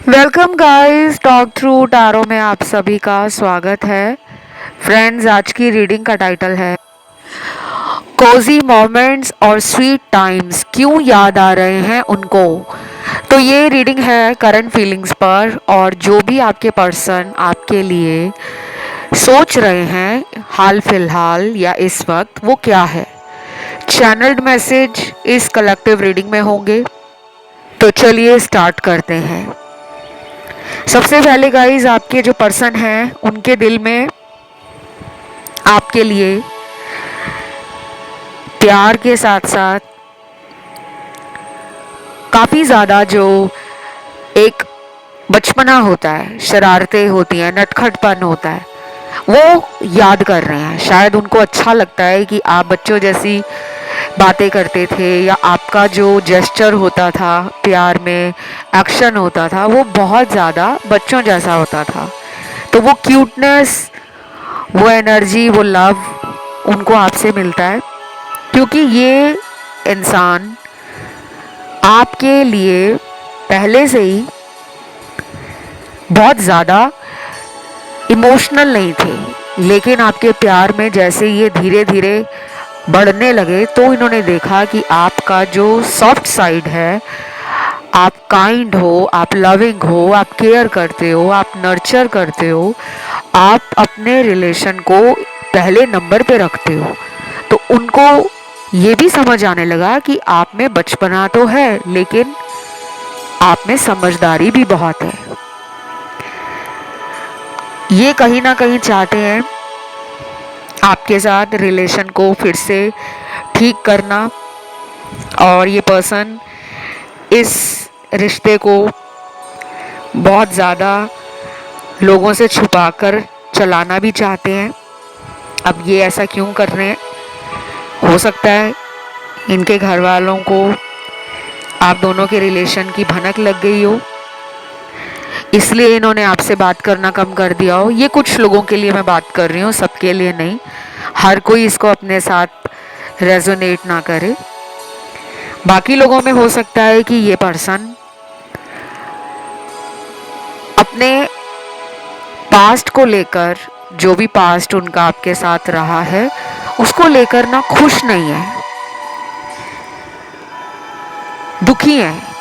Welcome guys, talk through tarot में आप सभी का स्वागत है। फ्रेंड्स, आज की रीडिंग का टाइटल है कोजी मोमेंट्स और स्वीट टाइम्स क्यों याद आ रहे हैं उनको। तो ये रीडिंग है करंट फीलिंग्स पर, और जो भी आपके पर्सन आपके लिए सोच रहे हैं हाल फिलहाल या इस वक्त, वो क्या है। चैनल्ड मैसेज इस कलेक्टिव रीडिंग में होंगे। तो चलिए स्टार्ट करते हैं। सबसे पहले गाइज, आपके जो पर्सन हैं उनके दिल में आपके लिए प्यार के साथ साथ काफ़ी ज़्यादा जो एक बचपना होता है, शरारतें होती हैं, नटखटपन होता है, वो याद कर रहे हैं। शायद उनको अच्छा लगता है कि आप बच्चों जैसी बातें करते थे, या आपका जो जेस्चर होता था प्यार में, एक्शन होता था, वो बहुत ज़्यादा बच्चों जैसा होता था। तो वो क्यूटनेस, वो एनर्जी, वो लव उनको आपसे मिलता है, क्योंकि ये इंसान आपके लिए पहले से ही बहुत ज़्यादा इमोशनल नहीं थे, लेकिन आपके प्यार में जैसे ये धीरे धीरे बढ़ने लगे तो इन्होंने देखा कि आपका जो सॉफ्ट साइड है, आप काइंड हो, आप लविंग हो, आप केयर करते हो, आप नर्चर करते हो, आप अपने रिलेशन को पहले नंबर पे रखते हो। तो उनको ये भी समझ आने लगा कि आप में बचपना तो है, लेकिन आप में समझदारी भी बहुत है। ये कहीं ना कहीं चाहते हैं आपके साथ रिलेशन को फिर से ठीक करना, और ये पर्सन इस रिश्ते को बहुत ज़्यादा लोगों से छुपाकर चलाना भी चाहते हैं। अब ये ऐसा क्यों कर रहे हैं? हो सकता है इनके घर वालों को आप दोनों के रिलेशन की भनक लग गई हो, इसलिए इन्होंने आपसे बात करना कम कर दिया हो। ये कुछ लोगों के लिए मैं बात कर रही हूँ, सबके लिए नहीं। हर कोई इसको अपने साथ रेजोनेट ना करे। बाकी लोगों में हो सकता है कि ये पर्सन अपने पास्ट को लेकर, जो भी पास्ट उनका आपके साथ रहा है, उसको लेकर ना खुश नहीं है, दुखी है।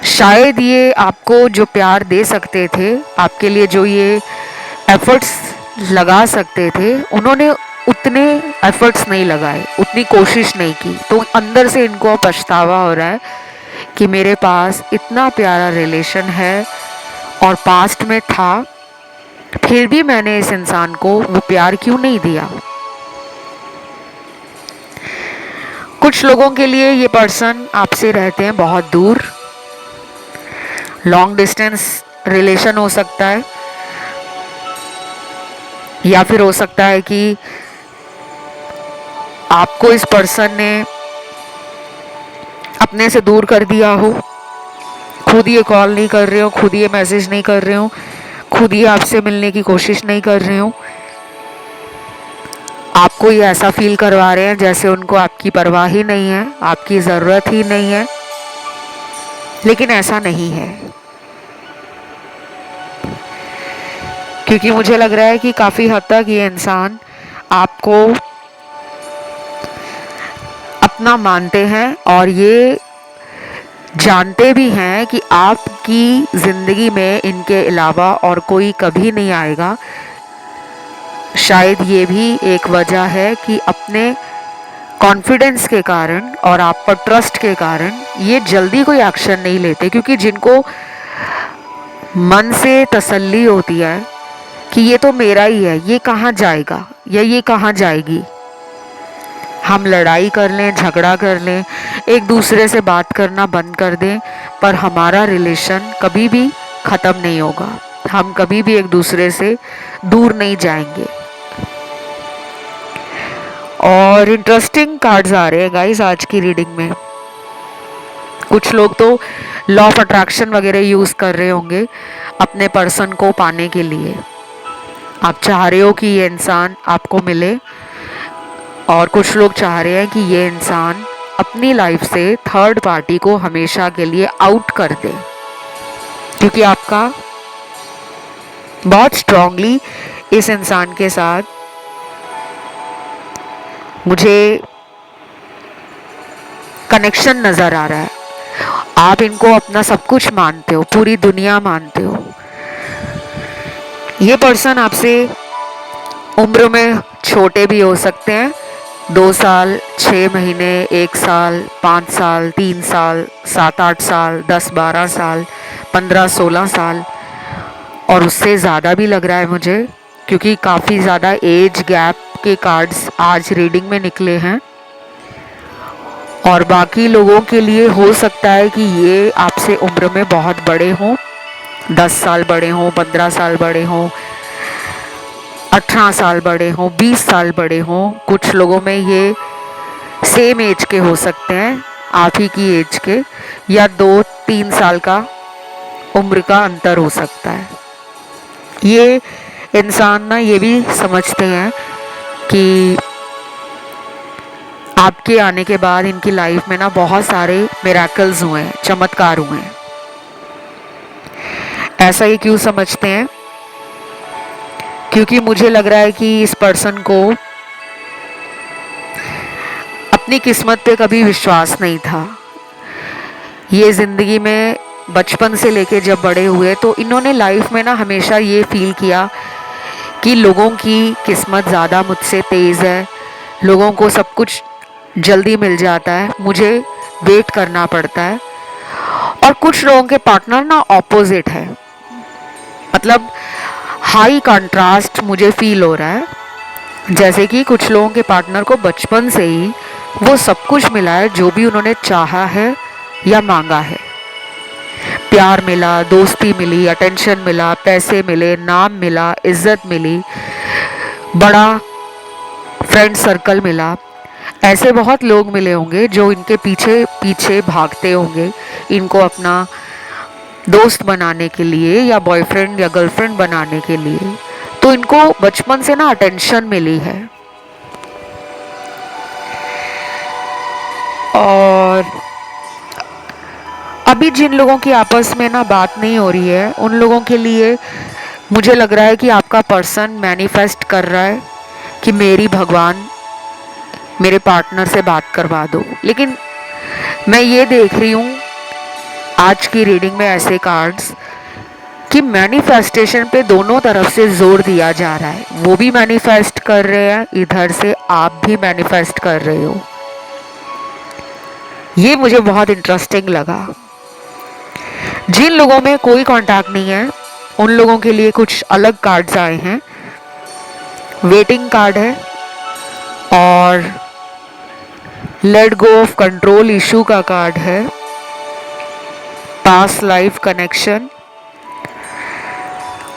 शायद ये आपको जो प्यार दे सकते थे, आपके लिए जो ये एफर्ट्स लगा सकते थे, उन्होंने उतने एफर्ट्स नहीं लगाए, उतनी कोशिश नहीं की। तो अंदर से इनको पछतावा हो रहा है कि मेरे पास इतना प्यारा रिलेशन है और पास्ट में था, फिर भी मैंने इस इंसान को वो प्यार क्यों नहीं दिया। कुछ लोगों के लिए ये पर्सन आपसे रहते हैं बहुत दूर, लॉन्ग डिस्टेंस रिलेशन हो सकता है, या फिर हो सकता है कि आपको इस पर्सन ने अपने से दूर कर दिया हो। खुद ये कॉल नहीं कर रहे हो, खुद ये मैसेज नहीं कर रहे हो, खुद ही आपसे मिलने की कोशिश नहीं कर रहे हो। आपको ये ऐसा फील करवा रहे हैं जैसे उनको आपकी परवाह ही नहीं है, आपकी ज़रूरत ही नहीं है, लेकिन ऐसा नहीं है। क्योंकि मुझे लग रहा है कि काफ़ी हद तक ये इंसान आपको अपना मानते हैं, और ये जानते भी हैं कि आपकी ज़िंदगी में इनके अलावा और कोई कभी नहीं आएगा। शायद ये भी एक वजह है कि अपने कॉन्फिडेंस के कारण और आप पर ट्रस्ट के कारण ये जल्दी कोई एक्शन नहीं लेते, क्योंकि जिनको मन से तसल्ली होती है कि ये तो मेरा ही है, ये कहाँ जाएगा या ये कहाँ जाएगी, हम लड़ाई कर लें, झगड़ा कर लें, एक दूसरे से बात करना बंद कर दें, पर हमारा रिलेशन कभी भी ख़त्म नहीं होगा, हम कभी भी एक दूसरे से दूर नहीं जाएंगे। और इंटरेस्टिंग कार्ड्स आ रहे हैं गाइस आज की रीडिंग में। कुछ लोग तो लॉ ऑफ अट्रैक्शन वगैरह यूज़ कर रहे होंगे अपने पर्सन को पाने के लिए। आप चाह रहे हो कि ये इंसान आपको मिले, और कुछ लोग चाह रहे हैं कि ये इंसान अपनी लाइफ से थर्ड पार्टी को हमेशा के लिए आउट कर दे, क्योंकि आपका बहुत स्ट्रांगली इस इंसान के साथ मुझे कनेक्शन नज़र आ रहा है। आप इनको अपना सब कुछ मानते हो, पूरी दुनिया मानते हो। ये पर्सन आपसे उम्र में छोटे भी हो सकते हैं, 2 साल, 6 महीने, 1 साल, 5 साल, 3 साल, 7-8 साल, 10-12 साल, 15-16 साल, और उससे ज़्यादा भी लग रहा है मुझे, क्योंकि काफ़ी ज़्यादा एज गैप के कार्ड्स आज रीडिंग में निकले हैं। और बाकी लोगों के लिए हो सकता है कि ये आपसे उम्र में बहुत बड़े हों, 10 साल बड़े हों, 15 साल बड़े हों, 18 साल बड़े हों, 20 साल बड़े हों। कुछ लोगों में ये सेम एज के हो सकते हैं, आप ही की एज के, या 2-3 साल का उम्र का अंतर हो सकता है। ये इंसान ना ये भी समझते हैं कि आपके आने के बाद इनकी लाइफ में ना बहुत सारे मिरेकल्स हुए हैं, चमत्कार हुए हैं। ऐसा ये क्यों समझते हैं? क्योंकि मुझे लग रहा है कि इस पर्सन को अपनी किस्मत पे कभी विश्वास नहीं था। ये ज़िंदगी में बचपन से लेके जब बड़े हुए तो इन्होंने लाइफ में ना हमेशा ये फील किया कि लोगों की किस्मत ज़्यादा मुझसे तेज़ है, लोगों को सब कुछ जल्दी मिल जाता है, मुझे वेट करना पड़ता है। और कुछ लोगों के पार्टनर ना ऑपोजिट है, मतलब हाई कंट्रास्ट मुझे फील हो रहा है। जैसे कि कुछ लोगों के पार्टनर को बचपन से ही वो सब कुछ मिला है जो भी उन्होंने चाहा है या मांगा है। प्यार मिला, दोस्ती मिली, अटेंशन मिला, पैसे मिले, नाम मिला, इज्जत मिली, बड़ा फ्रेंड सर्कल मिला। ऐसे बहुत लोग मिले होंगे जो इनके पीछे पीछे भागते होंगे, इनको अपना दोस्त बनाने के लिए या बॉयफ्रेंड या गर्लफ्रेंड बनाने के लिए। तो इनको बचपन से ना अटेंशन मिली है। और अभी जिन लोगों की आपस में ना बात नहीं हो रही है, उन लोगों के लिए मुझे लग रहा है कि आपका पर्सन मैनिफेस्ट कर रहा है कि मेरी भगवान मेरे पार्टनर से बात करवा दो। लेकिन मैं ये देख रही हूँ आज की रीडिंग में ऐसे कार्ड्स कि मैनिफेस्टेशन पे दोनों तरफ से जोर दिया जा रहा है। वो भी मैनिफेस्ट कर रहे हैं, इधर से आप भी मैनिफेस्ट कर रहे हो। ये मुझे बहुत इंटरेस्टिंग लगा। जिन लोगों में कोई कांटेक्ट नहीं है उन लोगों के लिए कुछ अलग कार्ड्स आए हैं। वेटिंग कार्ड है और let go of control issue का कार्ड है। Past life connection,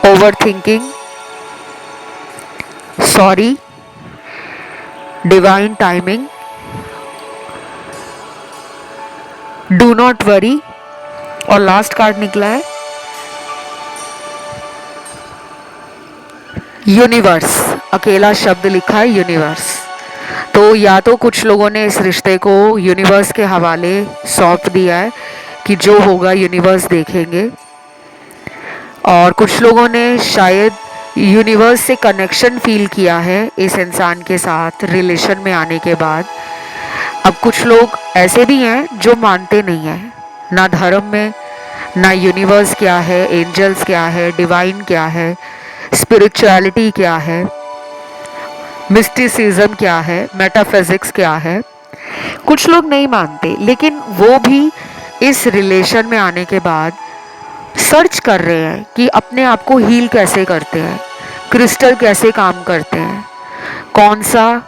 over thinking, sorry, divine timing, do not worry, और लास्ट कार्ड निकला है यूनिवर्स। अकेला शब्द लिखा है यूनिवर्स। तो या तो कुछ लोगों ने इस रिश्ते को यूनिवर्स के हवाले सौंप दिया है कि जो होगा यूनिवर्स देखेंगे, और कुछ लोगों ने शायद यूनिवर्स से कनेक्शन फील किया है इस इंसान के साथ रिलेशन में आने के बाद। अब कुछ लोग ऐसे भी हैं जो मानते नहीं हैं ना धर्म में, ना यूनिवर्स क्या है, एंजल्स क्या है, डिवाइन क्या है, स्पिरिचुअलिटी क्या है, मिस्टिसिज्म क्या है, मेटाफिजिक्स क्या है। कुछ लोग नहीं मानते, लेकिन वो भी इस रिलेशन में आने के बाद सर्च कर रहे हैं कि अपने आप को हील कैसे करते हैं, क्रिस्टल कैसे काम करते हैं, कौन सा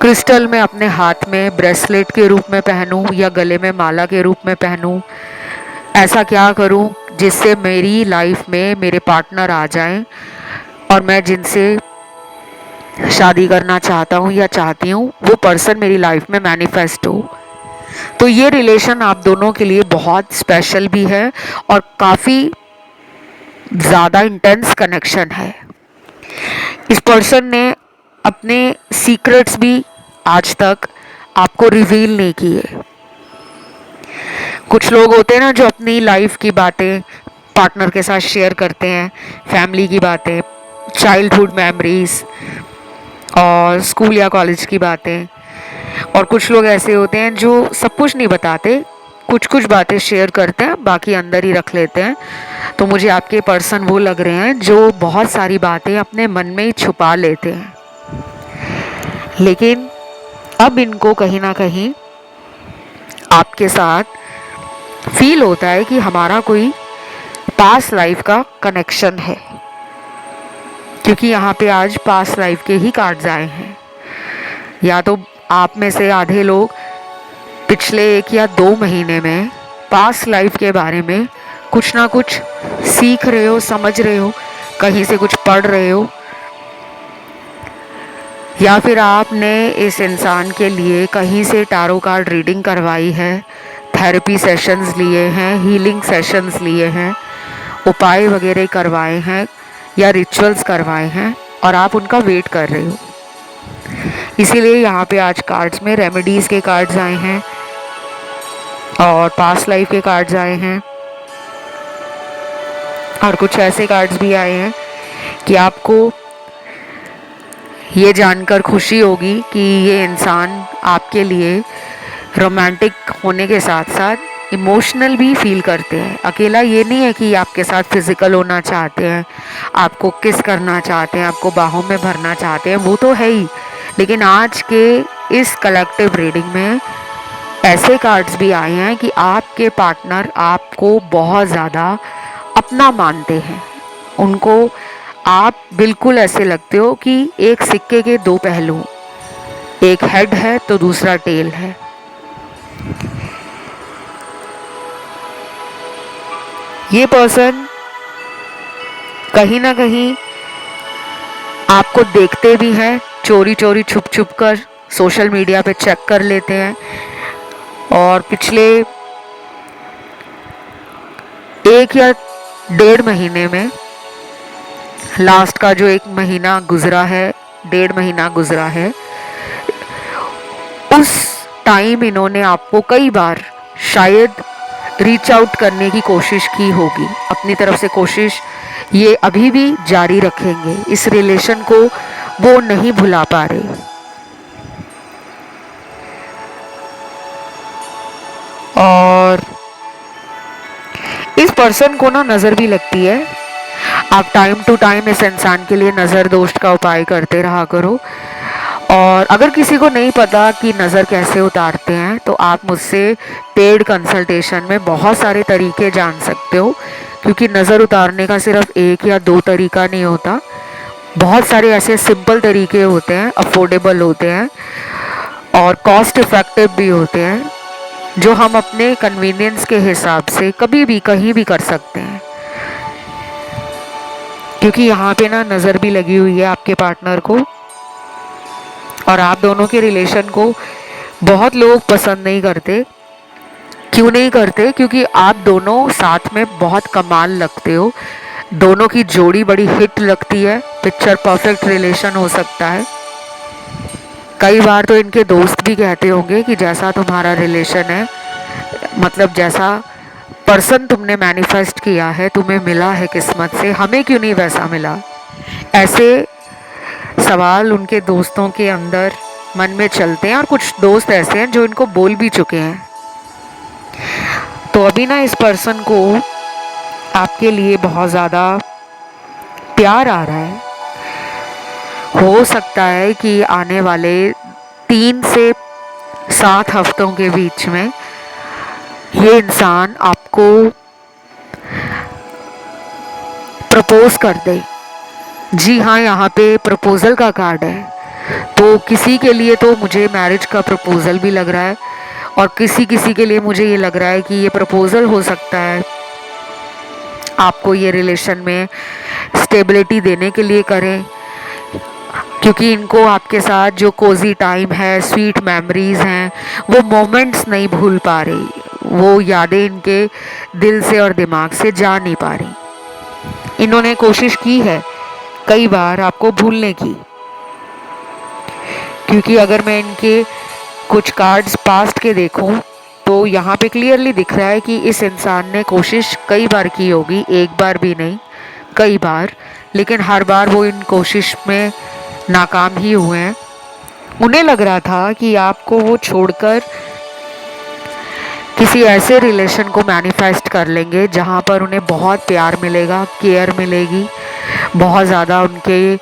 क्रिस्टल मैं अपने हाथ में ब्रेसलेट के रूप में पहनूं या गले में माला के रूप में पहनूं, ऐसा क्या करूं जिससे मेरी लाइफ में मेरे पार्टनर आ जाएं और मैं जिनसे शादी करना चाहता हूँ या चाहती हूँ वो पर्सन मेरी लाइफ में मैनिफेस्ट हो। तो ये रिलेशन आप दोनों के लिए बहुत स्पेशल भी है और काफ़ी ज़्यादा इंटेंस कनेक्शन है। इस पर्सन ने अपने सीक्रेट्स भी आज तक आपको रिवील नहीं किए। कुछ लोग होते हैं ना जो अपनी लाइफ की बातें पार्टनर के साथ शेयर करते हैं, फैमिली की बातें, चाइल्डहुड मेमोरीज और स्कूल या कॉलेज की बातें। और कुछ लोग ऐसे होते हैं जो सब कुछ नहीं बताते, कुछ कुछ बातें शेयर करते हैं, बाकी अंदर ही रख लेते हैं। तो मुझे आपके पर्सन वो लग रहे हैं जो बहुत सारी बातें अपने मन में ही छुपा लेते हैं, लेकिन अब इनको कहीं ना कहीं आपके साथ फील होता है कि हमारा कोई पास्ट लाइफ का कनेक्शन है, क्योंकि यहाँ पे आज पास्ट लाइफ के ही कार्ड्स आए हैं। या तो आप में से आधे लोग पिछले 1 या 2 महीने में पास्ट लाइफ के बारे में कुछ ना कुछ सीख रहे हो, समझ रहे हो, कहीं से कुछ पढ़ रहे हो, या फिर आपने इस इंसान के लिए कहीं से टारो कार्ड रीडिंग करवाई है, थेरेपी सेशंस लिए हैं, हीलिंग सेशंस लिए हैं, उपाय वगैरह करवाए हैं या रिचुअल्स करवाए हैं और आप उनका वेट कर रहे हो। इसीलिए यहाँ पे आज कार्ड्स में रेमेडीज़ के कार्ड्स आए हैं और पास्ट लाइफ के कार्ड्स आए हैं, और कुछ ऐसे कार्ड्स भी आए हैं कि आपको ये जानकर खुशी होगी कि ये इंसान आपके लिए रोमांटिक होने के साथ साथ इमोशनल भी फील करते हैं। अकेला ये नहीं है कि आपके साथ फिजिकल होना चाहते हैं, आपको किस करना चाहते हैं, आपको बाहों में भरना चाहते हैं, वो तो है ही, लेकिन आज के इस कलेक्टिव रीडिंग में ऐसे कार्ड्स भी आए हैं कि आपके पार्टनर आपको बहुत ज़्यादा अपना मानते हैं। उनको आप बिल्कुल ऐसे लगते हो कि एक सिक्के के 2 पहलू, एक हेड है तो दूसरा टेल है। ये पर्सन कहीं ना कहीं आपको देखते भी हैं, चोरी चोरी छुप छुप कर सोशल मीडिया पे चेक कर लेते हैं, और पिछले 1 या 1.5 महीने में लास्ट का जो 1 महीना गुजरा है, 1.5 महीना गुजरा है, उस टाइम इन्होंने आपको कई बार शायद रीच आउट करने की कोशिश की होगी। अपनी तरफ से कोशिश ये अभी भी जारी रखेंगे। इस रिलेशन को वो नहीं भुला पा रहे। और इस पर्सन को ना नज़र भी लगती है। आप टाइम टू टाइम इस इंसान के लिए नज़र दोष का उपाय करते रहा करो। और अगर किसी को नहीं पता कि नज़र कैसे उतारते हैं, तो आप मुझसे पेड कंसल्टेशन में बहुत सारे तरीके जान सकते हो, क्योंकि नज़र उतारने का सिर्फ 1 या 2 तरीका नहीं होता। बहुत सारे ऐसे सिंपल तरीके होते हैं, अफोर्डेबल होते हैं और कॉस्ट इफ़ेक्टिव भी होते हैं, जो हम अपने कन्वीनियंस के हिसाब से कभी भी कहीं भी कर सकते हैं। क्योंकि यहाँ पे ना नज़र भी लगी हुई है आपके पार्टनर को, और आप दोनों के रिलेशन को बहुत लोग पसंद नहीं करते। क्यों नहीं करते? क्योंकि आप दोनों साथ में बहुत कमाल लगते हो, दोनों की जोड़ी बड़ी हिट लगती है, पिक्चर परफेक्ट रिलेशन हो सकता है। कई बार तो इनके दोस्त भी कहते होंगे कि जैसा तुम्हारा रिलेशन है, मतलब जैसा पर्सन तुमने मैनिफेस्ट किया है, तुम्हें मिला है किस्मत से, हमें क्यों नहीं वैसा मिला। ऐसे सवाल उनके दोस्तों के अंदर मन में चलते हैं, और कुछ दोस्त ऐसे हैं जो इनको बोल भी चुके हैं। तो अभी ना इस पर्सन को आपके लिए बहुत ज़्यादा प्यार आ रहा है। हो सकता है कि आने वाले 3 से 7 हफ्तों के बीच में ये इंसान आपको प्रपोज कर दे। जी हाँ, यहाँ पे प्रपोज़ल का कार्ड है। तो किसी के लिए तो मुझे मैरिज का प्रपोज़ल भी लग रहा है, और किसी किसी के लिए मुझे ये लग रहा है कि ये प्रपोज़ल हो सकता है आपको ये रिलेशन में स्टेबिलिटी देने के लिए करें, क्योंकि इनको आपके साथ जो कोजी टाइम है, स्वीट मेमोरीज़ हैं, वो मोमेंट्स नहीं भूल पा रही, वो यादें इनके दिल से और दिमाग से जा नहीं पा रही। इन्होंने कोशिश की है कई बार आपको भूलने की, क्योंकि अगर मैं इनके कुछ कार्ड्स पास्ट के देखूं तो यहाँ पे क्लियरली दिख रहा है कि इस इंसान ने कोशिश कई बार की होगी, एक बार भी नहीं, कई बार, लेकिन हर बार वो इन कोशिश में नाकाम ही हुए हैं। उन्हें लग रहा था कि आपको वो छोड़कर किसी ऐसे रिलेशन को मैनिफेस्ट कर लेंगे जहाँ पर उन्हें बहुत प्यार मिलेगा, केयर मिलेगी, बहुत ज़्यादा उनके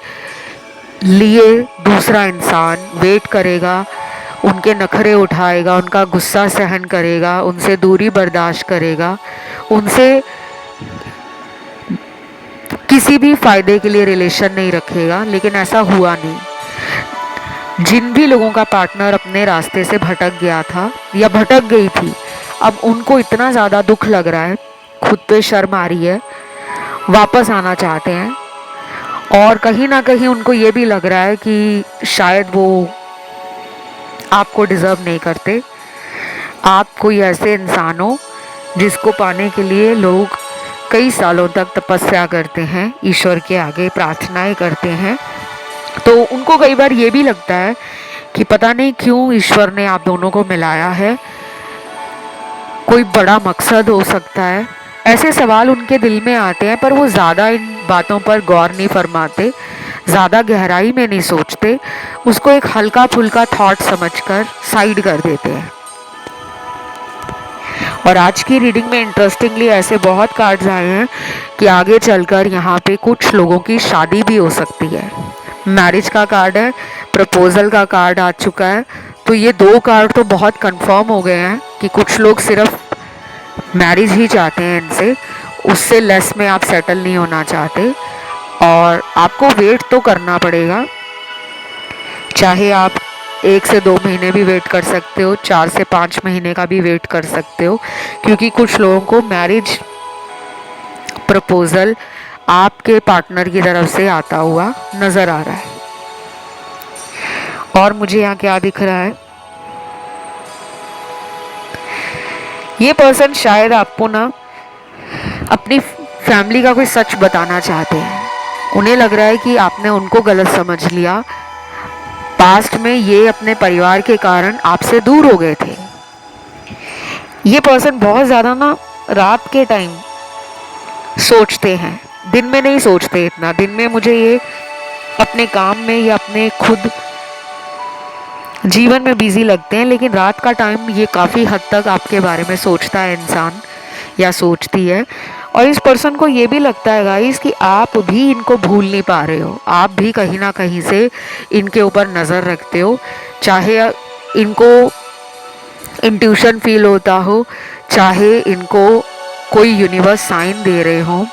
लिए दूसरा इंसान वेट करेगा, उनके नखरे उठाएगा, उनका गुस्सा सहन करेगा, उनसे दूरी बर्दाश्त करेगा, उनसे किसी भी फायदे के लिए रिलेशन नहीं रखेगा। लेकिन ऐसा हुआ नहीं। जिन भी लोगों का पार्टनर अपने रास्ते से भटक गया था या भटक गई थी, अब उनको इतना ज़्यादा दुख लग रहा है, खुद पे शर्म आ रही है, वापस आना चाहते हैं, और कहीं ना कहीं उनको ये भी लग रहा है कि शायद वो आपको डिज़र्व नहीं करते। आप कोई ऐसे इंसान हो जिसको पाने के लिए लोग कई सालों तक तपस्या करते हैं, ईश्वर के आगे प्रार्थनाएं करते हैं। तो उनको कई बार ये भी लगता है कि पता नहीं क्यों ईश्वर ने आप दोनों को मिलाया है, कोई बड़ा मकसद हो सकता है। ऐसे सवाल उनके दिल में आते हैं, पर वो ज़्यादा इन बातों पर गौर नहीं फरमाते, ज़्यादा गहराई में नहीं सोचते, उसको एक हल्का फुल्का थॉट समझकर साइड कर देते हैं। और आज की रीडिंग में इंटरेस्टिंगली ऐसे बहुत कार्ड्स आए हैं कि आगे चलकर यहाँ पे कुछ लोगों की शादी भी हो सकती है। मैरिज का कार्ड है, प्रपोजल का कार्ड आ चुका है, तो ये दो कार्ड तो बहुत कंफर्म हो गए हैं कि कुछ लोग सिर्फ मैरिज ही चाहते हैं इनसे, उससे लेस में आप सेटल नहीं होना चाहते, और आपको वेट तो करना पड़ेगा। चाहे आप 1 से 2 महीने भी वेट कर सकते हो, 4 से 5 महीने का भी वेट कर सकते हो, क्योंकि कुछ लोगों को मैरिज प्रपोजल आपके पार्टनर की तरफ से आता हुआ नज़र आ रहा है। और मुझे यहाँ क्या दिख रहा है, ये पर्सन शायद आपको ना अपनी फैमिली का कोई सच बताना चाहते हैं। उन्हें लग रहा है कि आपने उनको गलत समझ लिया, पास्ट में ये अपने परिवार के कारण आपसे दूर हो गए थे। ये पर्सन बहुत ज़्यादा ना रात के टाइम सोचते हैं, दिन में नहीं सोचते इतना। दिन में मुझे ये अपने काम में या अपने खुद जीवन में बिजी लगते हैं, लेकिन रात का टाइम ये काफ़ी हद तक आपके बारे में सोचता है इंसान या सोचती है। और इस पर्सन को ये भी लगता है गाइस कि आप भी इनको भूल नहीं पा रहे हो, आप भी कहीं ना कहीं से इनके ऊपर नज़र रखते हो, चाहे इनको इंट्यूशन फील होता हो, चाहे इनको कोई यूनिवर्स साइन दे रहे हो,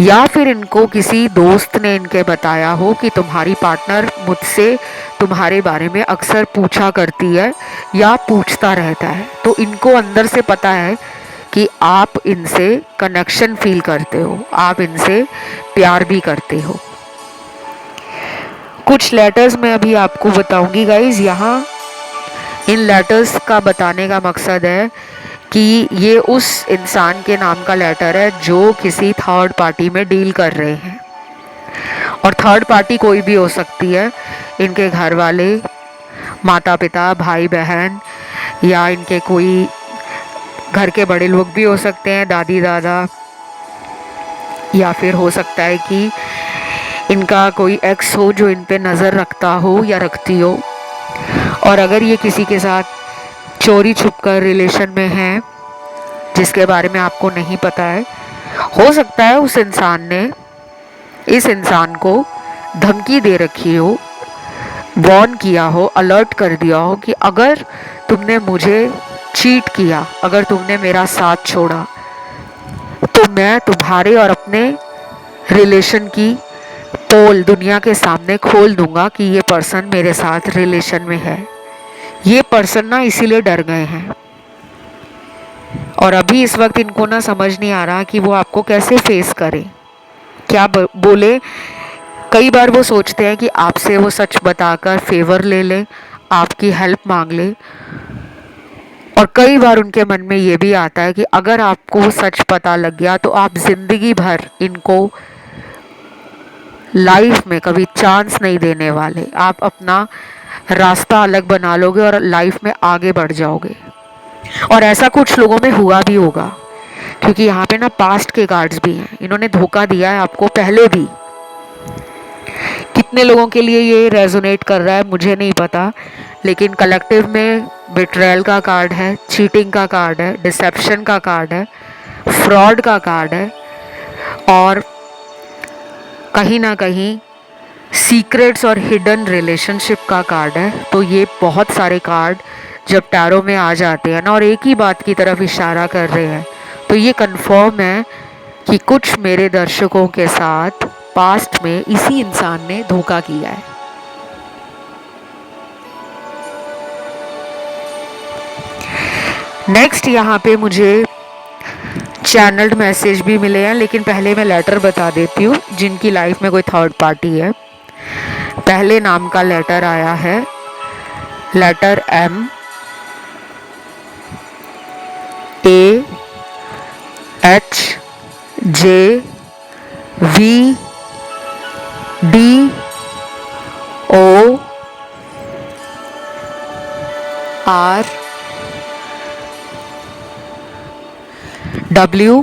या फिर इनको किसी दोस्त ने इनके बताया हो कि तुम्हारी पार्टनर मुझसे तुम्हारे बारे में अक्सर पूछा करती है या पूछता रहता है। तो इनको अंदर से पता है कि आप इनसे कनेक्शन फील करते हो, आप इनसे प्यार भी करते हो। कुछ लेटर्स मैं अभी आपको बताऊंगी गाइज। यहाँ इन लेटर्स का बताने का मकसद है कि ये उस इंसान के नाम का लेटर है जो किसी थर्ड पार्टी में डील कर रहे हैं, और थर्ड पार्टी कोई भी हो सकती है, इनके घर वाले, माता पिता, भाई बहन, या इनके कोई घर के बड़े लोग भी हो सकते हैं, दादी दादा, या फिर हो सकता है कि इनका कोई एक्स हो जो इन पे नज़र रखता हो या रखती हो। और अगर ये किसी के साथ चोरी छुपकर रिलेशन में हैं जिसके बारे में आपको नहीं पता है, हो सकता है उस इंसान ने इस इंसान को धमकी दे रखी हो, वार्न किया हो, अलर्ट कर दिया हो कि अगर तुमने मुझे चीट किया, अगर तुमने मेरा साथ छोड़ा, तो मैं तुम्हारे और अपने रिलेशन की पोल दुनिया के सामने खोल दूंगा कि ये पर्सन मेरे साथ रिलेशन में है। ये पर्सन ना इसीलिए डर गए हैं, और अभी इस वक्त इनको ना समझ नहीं आ रहा कि वो आपको कैसे फेस करें, क्या बोले। कई बार वो सोचते हैं कि आपसे वो सच बताकर फेवर ले लें, आपकी हेल्प मांग ले, और कई बार उनके मन में ये भी आता है कि अगर आपको सच पता लग गया तो आप जिंदगी भर इनको लाइफ में कभी चांस नहीं देने वाले, आप अपना रास्ता अलग बना लोगे और लाइफ में आगे बढ़ जाओगे। और ऐसा कुछ लोगों में हुआ भी होगा, क्योंकि यहाँ पे ना पास्ट के कार्ड्स भी हैं। इन्होंने धोखा दिया है आपको पहले भी। कितने लोगों के लिए ये रेजोनेट कर रहा है मुझे नहीं पता, लेकिन कलेक्टिव में बिट्रेयल का कार्ड है, चीटिंग का कार्ड है, डिसेप्शन का कार्ड है, फ्रॉड का कार्ड है, और कहीं ना कहीं सीक्रेट्स और हिडन रिलेशनशिप का कार्ड है। तो ये बहुत सारे कार्ड जब टैरो में आ जाते हैं ना और एक ही बात की तरफ इशारा कर रहे हैं, तो ये कंफर्म है कि कुछ मेरे दर्शकों के साथ पास्ट में इसी इंसान ने धोखा किया है। नेक्स्ट यहाँ पे मुझे चैनल्ड मैसेज भी मिले हैं, लेकिन पहले मैं लेटर बता देती हूँ जिनकी लाइफ में कोई थर्ड पार्टी है। पहले नाम का लेटर आया है, letter M, A, H, J, V, D, O, R, W,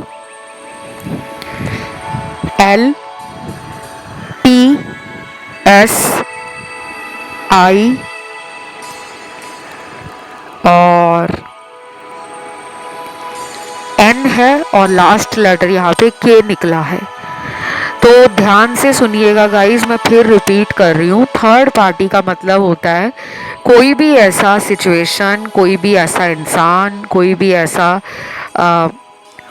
L, T, S, I और N है, और लास्ट लेटर यहाँ पे K निकला है। तो ध्यान से सुनिएगा गाइस, मैं फिर रिपीट कर रही हूँ। थर्ड पार्टी का मतलब होता है कोई भी ऐसा सिचुएशन, कोई भी ऐसा इंसान, कोई भी ऐसा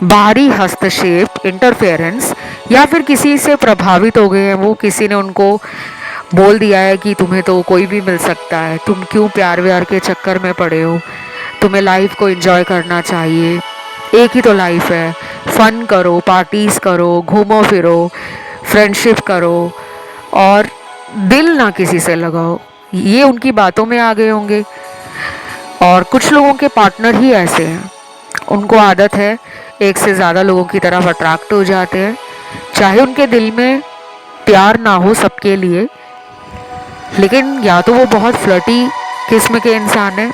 बाहरी हस्तक्षेप, इंटरफेरेंस, या फिर किसी से प्रभावित हो गए हैं वो, किसी ने उनको बोल दिया है कि तुम्हें तो कोई भी मिल सकता है, तुम क्यों प्यार व्यार के चक्कर में पड़े हो, तुम्हें लाइफ को एंजॉय करना चाहिए, एक ही तो लाइफ है, फन करो, पार्टीज करो, घूमो फिरो, फ्रेंडशिप करो और दिल ना किसी से लगाओ। ये उनकी बातों में आ गए होंगे। और कुछ लोगों के पार्टनर ही ऐसे हैं, उनको आदत है एक से ज़्यादा लोगों की तरफ अट्रैक्ट हो जाते हैं, चाहे उनके दिल में प्यार ना हो सबके लिए, लेकिन या तो वो बहुत फ्लर्टी किस्म के इंसान हैं,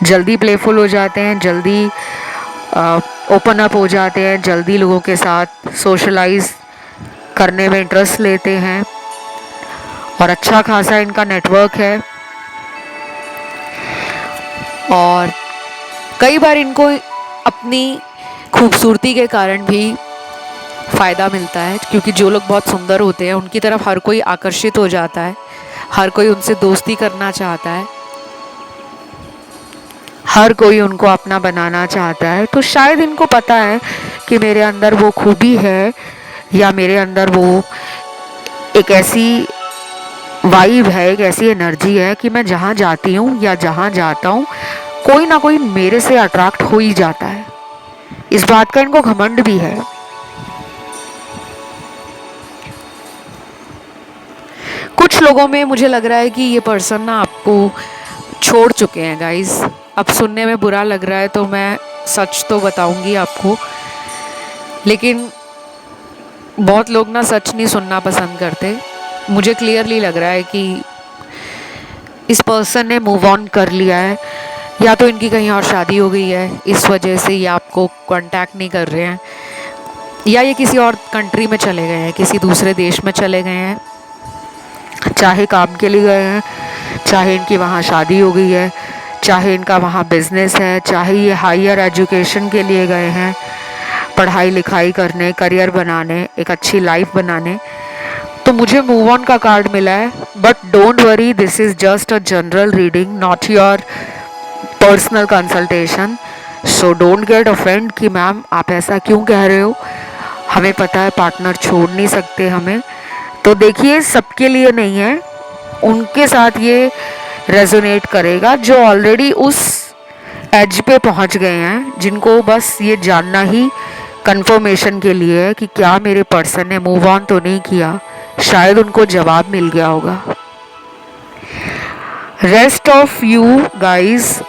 जल्दी प्लेफुल हो जाते हैं, जल्दी ओपन अप हो जाते हैं, जल्दी लोगों के साथ सोशलाइज करने में इंटरेस्ट लेते हैं, और अच्छा खासा इनका नेटवर्क है। और कई बार इनको अपनी खूबसूरती के कारण भी फ़ायदा मिलता है, क्योंकि जो लोग बहुत सुंदर होते हैं उनकी तरफ हर कोई आकर्षित हो जाता है, हर कोई उनसे दोस्ती करना चाहता है, हर कोई उनको अपना बनाना चाहता है। तो शायद इनको पता है कि मेरे अंदर वो खूबी है, या मेरे अंदर वो एक ऐसी वाइब है, एक ऐसी एनर्जी है कि मैं जहाँ जाती हूँ या जहाँ जाता हूँ कोई ना कोई मेरे से अट्रैक्ट हो ही जाता है। इस बात का इनको घमंड भी है। कुछ लोगों में मुझे लग रहा है कि ये पर्सन ना आपको छोड़ चुके हैं गाइस। अब सुनने में बुरा लग रहा है तो मैं सच तो बताऊंगी आपको, लेकिन बहुत लोग ना सच नहीं सुनना पसंद करते। मुझे क्लियरली लग रहा है कि इस पर्सन ने मूव ऑन कर लिया है, या तो इनकी कहीं और शादी हो गई है इस वजह से ये आपको कांटेक्ट नहीं कर रहे हैं, या ये किसी और कंट्री में चले गए हैं, किसी दूसरे देश में चले गए हैं, चाहे काम के लिए गए हैं, चाहे इनकी वहाँ शादी हो गई है, चाहे इनका वहाँ बिजनेस है, चाहे ये हायर एजुकेशन के लिए गए हैं, पढ़ाई लिखाई करने, करियर बनाने, एक अच्छी लाइफ बनाने। तो मुझे मूव ऑन का कार्ड मिला है, but don't worry, this is just a general reading, not your personal consultation. So don't get offend कि मैम आप ऐसा क्यों कह रहे हो, हमें पता है पार्टनर छोड़ नहीं सकते हमें। तो देखिए, सबके लिए नहीं है, उनके साथ ये रेजोनेट करेगा जो ऑलरेडी उस एज पे पहुंच गए हैं, जिनको बस ये जानना ही कंफर्मेशन के लिए है कि क्या मेरे पर्सन ने मूव ऑन तो नहीं किया। शायद उनको जवाब मिल गया होगा। रेस्ट ऑफ यू गाइज,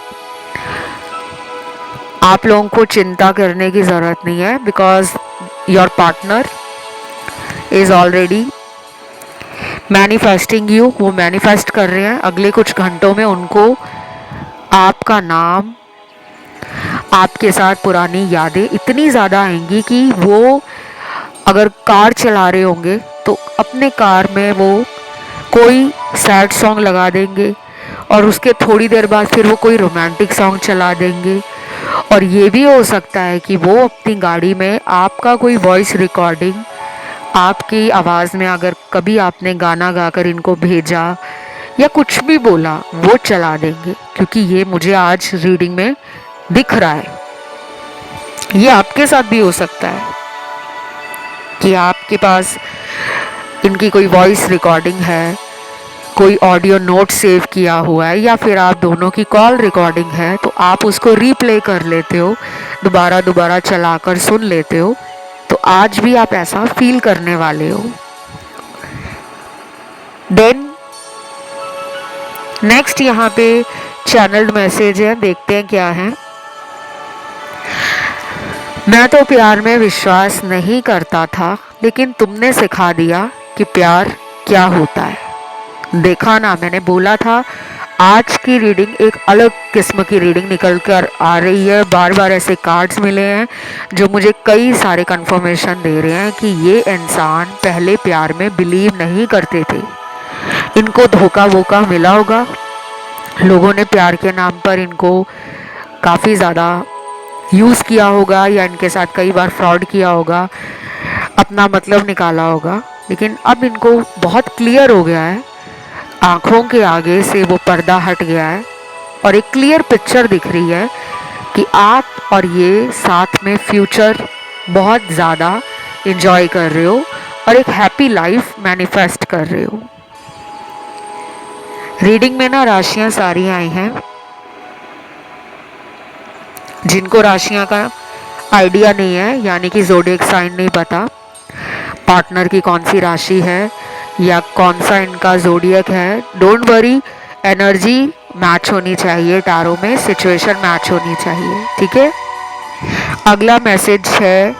आप लोगों को चिंता करने की ज़रूरत नहीं है, because your partner is already manifesting you, वो मैनिफेस्ट कर रहे हैं अगले कुछ घंटों में उनको आपका नाम, आपके साथ पुरानी यादें इतनी ज़्यादा आएंगी कि वो अगर कार चला रहे होंगे तो अपने कार में वो कोई सैड सॉन्ग लगा देंगे और उसके थोड़ी देर बाद फिर वो कोई रोमांटिक सॉन्ग चला देंगे। और ये भी हो सकता है कि वो अपनी गाड़ी में आपका कोई वॉइस रिकॉर्डिंग, आपकी आवाज़ में अगर कभी आपने गाना गाकर इनको भेजा या कुछ भी बोला वो चला देंगे, क्योंकि ये मुझे आज रीडिंग में दिख रहा है। ये आपके साथ भी हो सकता है कि आपके पास इनकी कोई वॉइस रिकॉर्डिंग है, कोई ऑडियो नोट सेव किया हुआ है, या फिर आप दोनों की कॉल रिकॉर्डिंग है तो आप उसको रीप्ले कर लेते हो, दोबारा दोबारा चलाकर सुन लेते हो। तो आज भी आप ऐसा फील करने वाले हो। देन नेक्स्ट यहाँ पे चैनल्ड मैसेज है, देखते हैं क्या है। मैं तो प्यार में विश्वास नहीं करता था, लेकिन तुमने सिखा दिया कि प्यार क्या होता है। देखा ना, मैंने बोला था आज की रीडिंग एक अलग किस्म की रीडिंग निकल कर आ रही है। बार बार ऐसे कार्ड्स मिले हैं जो मुझे कई सारे कंफर्मेशन दे रहे हैं कि ये इंसान पहले प्यार में बिलीव नहीं करते थे, इनको धोखा वोखा मिला होगा, लोगों ने प्यार के नाम पर इनको काफ़ी ज़्यादा यूज़ किया होगा या इनके साथ कई बार फ्रॉड किया होगा, अपना मतलब निकाला होगा। लेकिन अब इनको बहुत क्लियर हो गया है, आँखों के आगे से वो पर्दा हट गया है और एक क्लियर पिक्चर दिख रही है कि आप और ये साथ में फ्यूचर बहुत ज़्यादा एंजॉय कर रहे हो और एक हैप्पी लाइफ मैनिफेस्ट कर रहे हो। रीडिंग में ना राशियां सारी आई हैं। जिनको राशियां का आइडिया नहीं है, यानी कि ज़ोडिएक साइन नहीं पता, पार्टनर की कौन सी राशि है या कौन सा इनका ज़ोडिएक है, डोंट वरी, एनर्जी मैच होनी चाहिए, टारो में सिचुएशन मैच होनी चाहिए, ठीक है। अगला मैसेज है,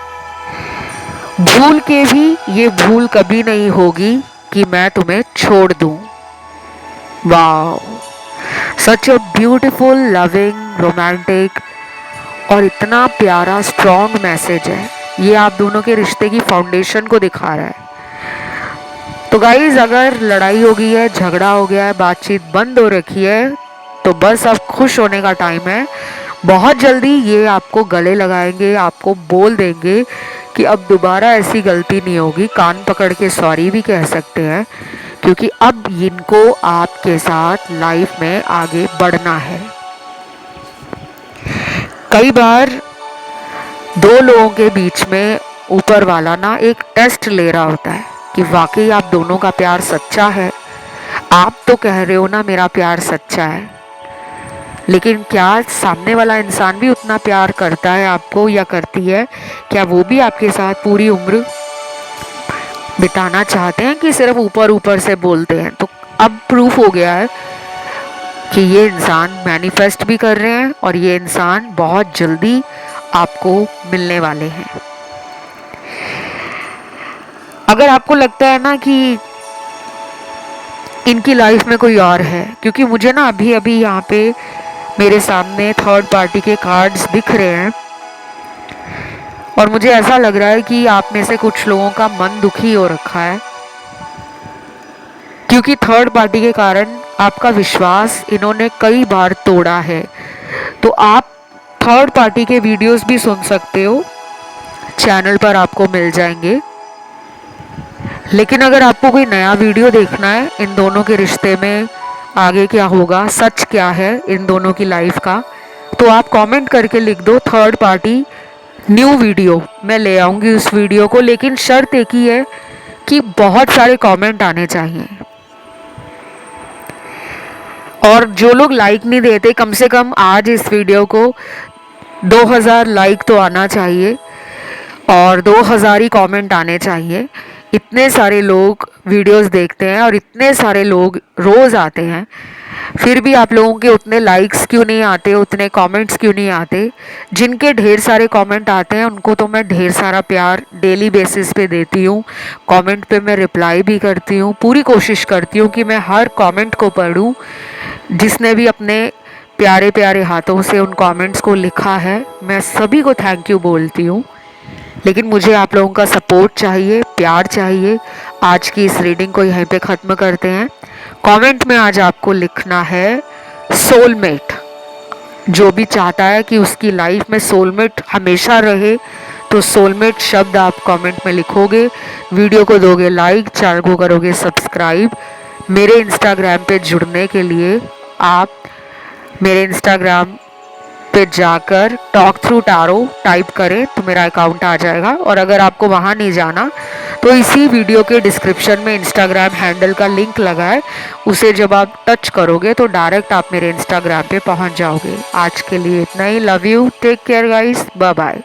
भूल के भी ये भूल कभी नहीं होगी कि मैं तुम्हें छोड़ दूं। Wow, such a beautiful, loving, romantic और इतना प्यारा स्ट्रॉन्ग मैसेज है। ये आप दोनों के रिश्ते की फाउंडेशन को दिखा रहा है। तो गाइज, अगर लड़ाई हो गई है, झगड़ा हो गया है, बातचीत बंद हो रखी है, तो बस अब खुश होने का टाइम है। बहुत जल्दी ये आपको गले लगाएंगे, आपको बोल देंगे कि अब दोबारा ऐसी गलती नहीं होगी, कान पकड़ के सॉरी भी कह सकते हैं, क्योंकि अब इनको आपके साथ लाइफ में आगे बढ़ना है। कई बार दो लोगों के बीच में ऊपर वाला ना एक टेस्ट ले रहा होता है कि वाकई आप दोनों का प्यार सच्चा है। आप तो कह रहे हो ना मेरा प्यार सच्चा है, लेकिन क्या सामने वाला इंसान भी उतना प्यार करता है आपको या करती है? क्या वो भी आपके साथ पूरी उम्र बिताना चाहते हैं कि सिर्फ ऊपर ऊपर से बोलते हैं? तो अब प्रूफ हो गया है कि ये इंसान मैनिफेस्ट भी कर रहे हैं और ये इंसान बहुत जल्दी आपको मिलने वाले हैं। अगर आपको लगता है ना कि इनकी लाइफ में कोई और है, क्योंकि मुझे ना अभी अभी यहाँ पे मेरे सामने थर्ड पार्टी के कार्ड्स दिख रहे हैं और मुझे ऐसा लग रहा है कि आप में से कुछ लोगों का मन दुखी हो रखा है, क्योंकि थर्ड पार्टी के कारण आपका विश्वास इन्होंने कई बार तोड़ा है। तो आप थर्ड पार्टी के वीडियोस भी सुन सकते हो, चैनल पर आपको मिल जाएंगे। लेकिन अगर आपको कोई नया वीडियो देखना है इन दोनों के रिश्ते में आगे क्या होगा, सच क्या है इन दोनों की लाइफ का, तो आप कमेंट करके लिख दो थर्ड पार्टी न्यू वीडियो। मैं ले आऊँगी उस वीडियो को, लेकिन शर्त एक ही है कि बहुत सारे कमेंट आने चाहिए। और जो लोग लाइक नहीं देते, कम से कम आज इस वीडियो को 2000 लाइक तो आना चाहिए और 2000 ही कमेंट आने चाहिए। इतने सारे लोग वीडियोस देखते हैं और इतने सारे लोग रोज़ आते हैं, फिर भी आप लोगों के उतने लाइक्स क्यों नहीं आते, उतने कमेंट्स क्यों नहीं आते? जिनके ढेर सारे कमेंट आते हैं उनको तो मैं ढेर सारा प्यार डेली बेसिस पे देती हूँ। कमेंट पे मैं रिप्लाई भी करती हूँ, पूरी कोशिश करती हूँ कि मैं हर कमेंट को पढूँ। जिसने भी अपने प्यारे प्यारे हाथों से उन कमेंट्स को लिखा है, मैं सभी को थैंक यू बोलती हूँ। लेकिन मुझे आप लोगों का सपोर्ट चाहिए, प्यार चाहिए। आज की इस रीडिंग को यहीं पे ख़त्म करते हैं। कमेंट में आज आपको लिखना है सोलमेट। जो भी चाहता है कि उसकी लाइफ में सोलमेट हमेशा रहे, तो सोलमेट शब्द आप कमेंट में लिखोगे, वीडियो को दोगे लाइक, चैनल को करोगे सब्सक्राइब। मेरे इंस्टाग्राम पे जुड़ने के लिए आप मेरे इंस्टाग्राम पे जाकर टॉक थ्रू टारो टाइप करें तो मेरा अकाउंट आ जाएगा। और अगर आपको वहाँ नहीं जाना तो इसी वीडियो के डिस्क्रिप्शन में इंस्टाग्राम हैंडल का लिंक लगा है, उसे जब आप टच करोगे तो डायरेक्ट आप मेरे इंस्टाग्राम पे पहुँच जाओगे। आज के लिए इतना ही। Love you, take care guys, bye bye.